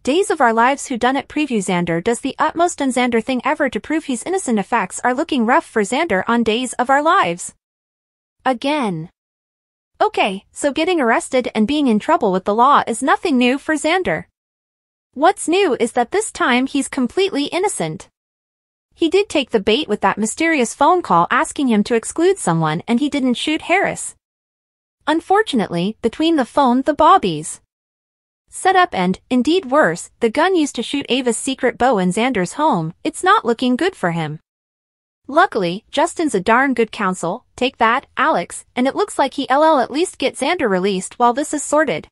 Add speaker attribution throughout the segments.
Speaker 1: Days of Our Lives Whodunit Preview. Xander does the utmost Un-Xander thing ever to prove he's innocent. Effects are looking rough for Xander on Days of Our Lives. Again. Okay, so getting arrested and being in trouble with the law is nothing new for Xander. What's new is that this time he's completely innocent. He did take the bait with that mysterious phone call asking him to exclude someone, and he didn't shoot Harris. Unfortunately, between the phone, the bobbies set up and, indeed worse, the gun used to shoot Ava's secret beau in Xander's home, it's not looking good for him. Luckily, Justin's a darn good counsel, take that, Alex, and it looks like he'll at least get Xander released while this is sorted.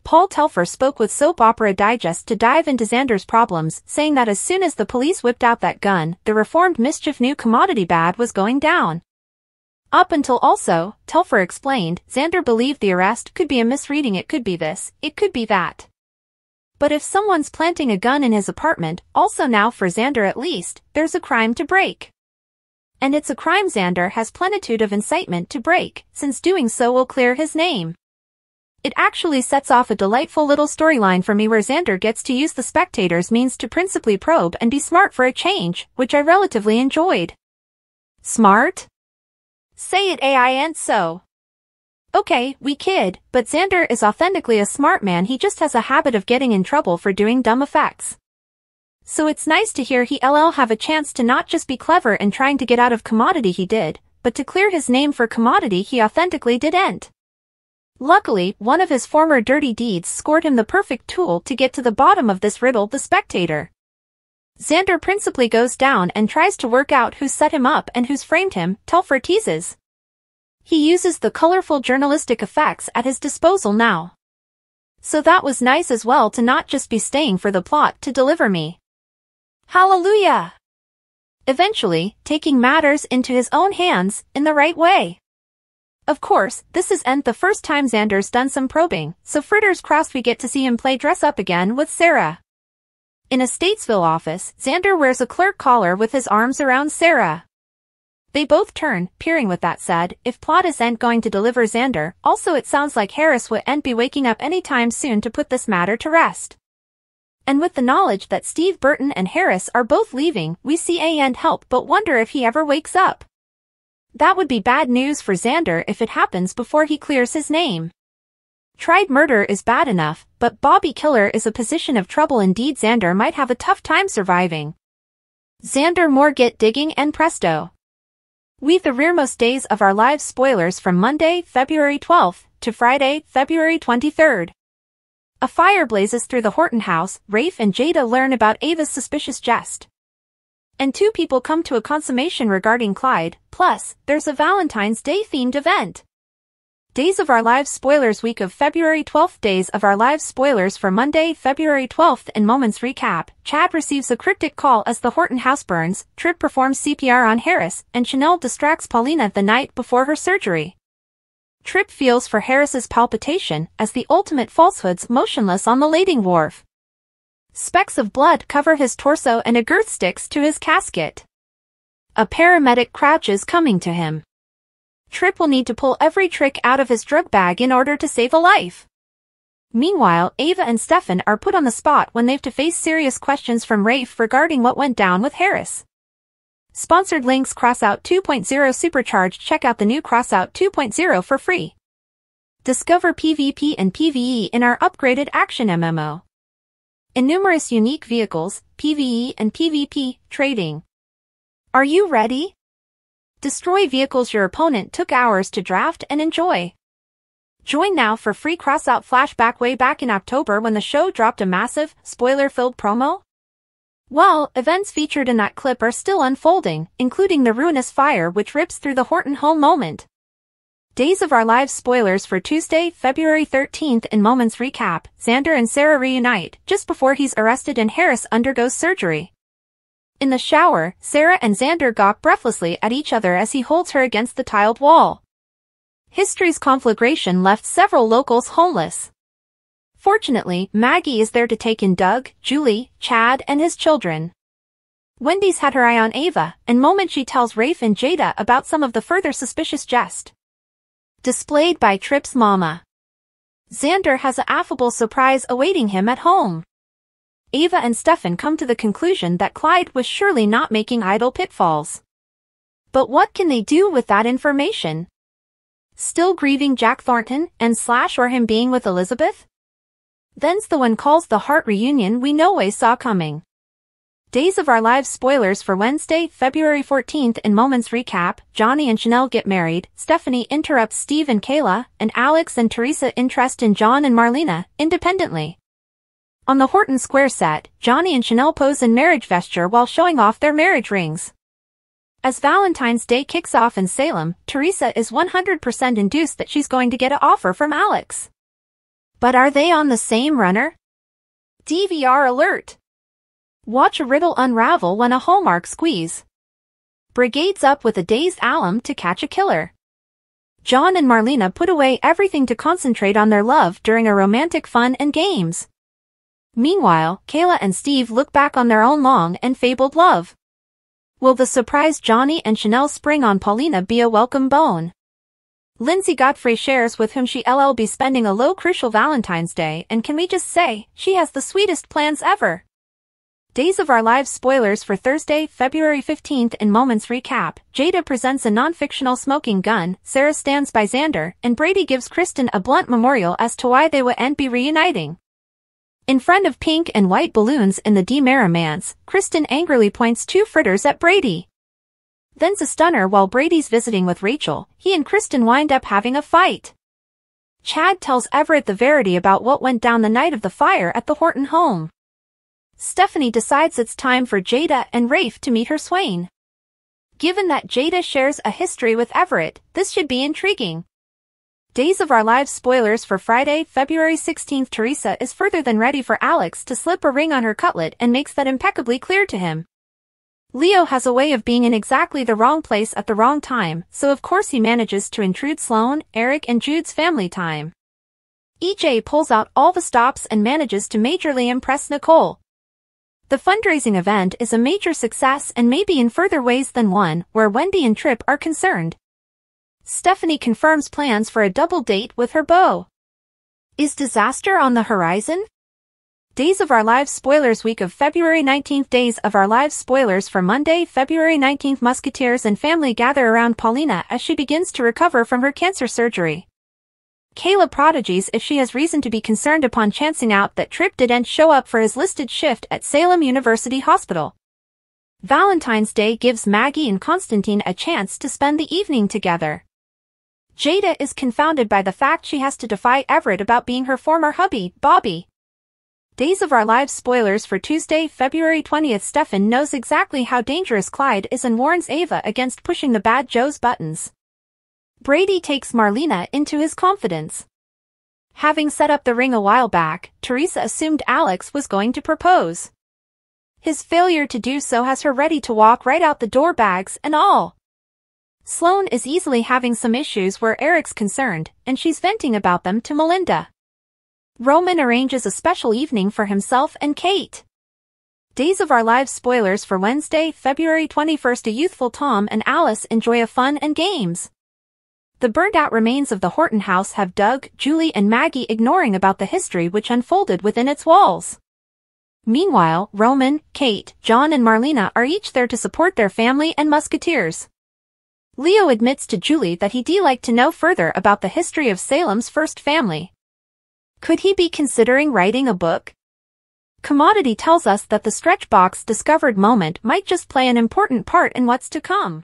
Speaker 1: Paul Telfer spoke with Soap Opera Digest to dive into Xander's problems, saying that as soon as the police whipped out that gun, the reformed mischief knew commodity bad was going down. Up until also, Telfer explained, Xander believed the arrest could be a misreading, it could be this, it could be that. But if someone's planting a gun in his apartment, also now for Xander at least, there's a crime to break. And it's a crime Xander has plenitude of incitement to break, since doing so will clear his name. It actually sets off a delightful little storyline for me where Xander gets to use the spectator's means to principally probe and be smart for a change, which I relatively enjoyed. Smart? Say it and so. Okay, we kid, but Xander is authentically a smart man, he just has a habit of getting in trouble for doing dumb effects. So it's nice to hear he'll have a chance to not just be clever and trying to get out of commodity he did, but to clear his name for commodity he authentically didn't. Luckily, one of his former dirty deeds scored him the perfect tool to get to the bottom of this riddle, the spectator. Xander principally goes down and tries to work out who set him up and who's framed him, Telfer teases. He uses the colorful journalistic effects at his disposal now. So that was nice as well to not just be staying for the plot to deliver me. Hallelujah! Eventually, taking matters into his own hands, in the right way. Of course, this isn't the first time Xander's done some probing, so fritters crossed we get to see him play dress up again with Sarah. In a Statesville office, Xander wears a clerk collar with his arms around Sarah. They both turn, peering. With that said, if plot isn't going to deliver Xander, also it sounds like Harris wouldn't be waking up anytime soon to put this matter to rest. And with the knowledge that Steve Burton and Harris are both leaving, we see and help but wonder if he ever wakes up. That would be bad news for Xander if it happens before he clears his name. Tried murder is bad enough, but Bobby killer is a position of trouble indeed. Xander might have a tough time surviving. Xander more get digging and presto. We've the rearmost Days of Our Lives spoilers from Monday, February 12th, to Friday, February 23rd. A fire blazes through the Horton house, Rafe and Jada learn about Ava's suspicious jest. And two people come to a consummation regarding Clyde, plus, there's a Valentine's Day themed event. Days of Our Lives spoilers week of February 12th. Days of Our Lives spoilers for Monday, February 12th. In moments recap, Chad receives a cryptic call as the Horton house burns, Tripp performs CPR on Harris, and Chanel distracts Paulina the night before her surgery. Tripp feels for Harris's palpitation as the ultimate falsehoods motionless on the lading wharf. Specks of blood cover his torso and a girth sticks to his casket. A paramedic crouches coming to him. Tripp will need to pull every trick out of his drug bag in order to save a life. Meanwhile, Ava and Stefan are put on the spot when they've to face serious questions from Rafe regarding what went down with Harris. Sponsored links. Crossout 2.0 Supercharged. Check out the new Crossout 2.0 for free. Discover PvP and PvE in our upgraded action MMO. In numerous unique vehicles, PvE and PvP, trading. Are you ready? Destroy vehicles your opponent took hours to draft and enjoy. Join now for free. Crossout flashback way back in October when the show dropped a massive, spoiler-filled promo. Well, events featured in that clip are still unfolding, including the ruinous fire which rips through the Horton home moment. Days of Our Lives spoilers for Tuesday, February 13th. In moments recap, Xander and Sarah reunite just before he's arrested and Harris undergoes surgery. In the shower, Sarah and Xander gawk breathlessly at each other as he holds her against the tiled wall. History's conflagration left several locals homeless. Fortunately, Maggie is there to take in Doug, Julie, Chad, and his children. Wendy's had her eye on Ava, and moment she tells Rafe and Jada about some of the further suspicious jest displayed by Tripp's mama. Xander has an affable surprise awaiting him at home. Ava and Stefan come to the conclusion that Clyde was surely not making idle pitfalls. But what can they do with that information? Still grieving Jack Thornton and / or him being with Elizabeth? Then's the one calls the heart reunion we no way saw coming. Days of Our Lives spoilers for Wednesday, February 14th. In Moments recap, Johnny and Chanel get married, Stephanie interrupts Steve and Kayla, and Alex and Teresa interest in John and Marlena, independently. On the Horton Square set, Johnny and Chanel pose in marriage vesture while showing off their marriage rings. As Valentine's Day kicks off in Salem, Teresa is 100% induced that she's going to get an offer from Alex. But are they on the same runner? DVR alert! Watch a riddle unravel when a Hallmark squeeze. Brigade's up with a dazed alum to catch a killer. John and Marlena put away everything to concentrate on their love during a romantic fun and games. Meanwhile, Kayla and Steve look back on their own long and fabled love. Will the surprise Johnny and Chanel spring on Paulina be a welcome bone? Lindsay Godfrey shares with whom she'll be spending a low crucial Valentine's Day, and can we just say, she has the sweetest plans ever. Days of Our Lives spoilers for Thursday, February 15th. In Moments recap, Jada presents a non-fictional smoking gun, Sarah stands by Xander, and Brady gives Kristen a blunt memorial as to why they wouldn't be reuniting. In front of pink and white balloons in the Demerrimance, Kristen angrily points 2 fritters at Brady. Then's a stunner while Brady's visiting with Rachel, he and Kristen wind up having a fight. Chad tells Everett the verity about what went down the night of the fire at the Horton home. Stephanie decides it's time for Jada and Rafe to meet her swain. Given that Jada shares a history with Everett, this should be intriguing. Days of Our Lives spoilers for Friday, February 16th. Teresa is further than ready for Alex to slip a ring on her cutlet and makes that impeccably clear to him. Leo has a way of being in exactly the wrong place at the wrong time, so of course he manages to intrude Sloane, Eric and Jude's family time. EJ pulls out all the stops and manages to majorly impress Nicole. The fundraising event is a major success and maybe in further ways than one, where Wendy and Tripp are concerned. Stephanie confirms plans for a double date with her beau. Is disaster on the horizon? Days of Our Lives spoilers week of February 19th. Days of Our Lives spoilers for Monday, February 19th. Musketeers and family gather around Paulina as she begins to recover from her cancer surgery. Kayla prodigies if she has reason to be concerned upon chancing out that Tripp didn't show up for his listed shift at Salem University Hospital. Valentine's Day gives Maggie and Constantine a chance to spend the evening together. Jada is confounded by the fact she has to defy Everett about being her former hubby, Bobby. Days of Our Lives spoilers for Tuesday, February 20th. Stefan knows exactly how dangerous Clyde is and warns Ava against pushing the bad Joe's buttons. Brady takes Marlena into his confidence. Having set up the ring a while back, Teresa assumed Alex was going to propose. His failure to do so has her ready to walk right out the door, bags and all. Sloane is easily having some issues where Eric's concerned, and she's venting about them to Melinda. Roman arranges a special evening for himself and Kate. Days of Our Lives spoilers for Wednesday, February 21st. A youthful Tom and Alice enjoy a fun and games. The burnt-out remains of the Horton house have Doug, Julie and Maggie ignoring about the history which unfolded within its walls. Meanwhile, Roman, Kate, John and Marlena are each there to support their family and musketeers. Leo admits to Julie that he'd like to know further about the history of Salem's first family. Could he be considering writing a book? Commodity tells us that the stretch box discovered moment might just play an important part in what's to come.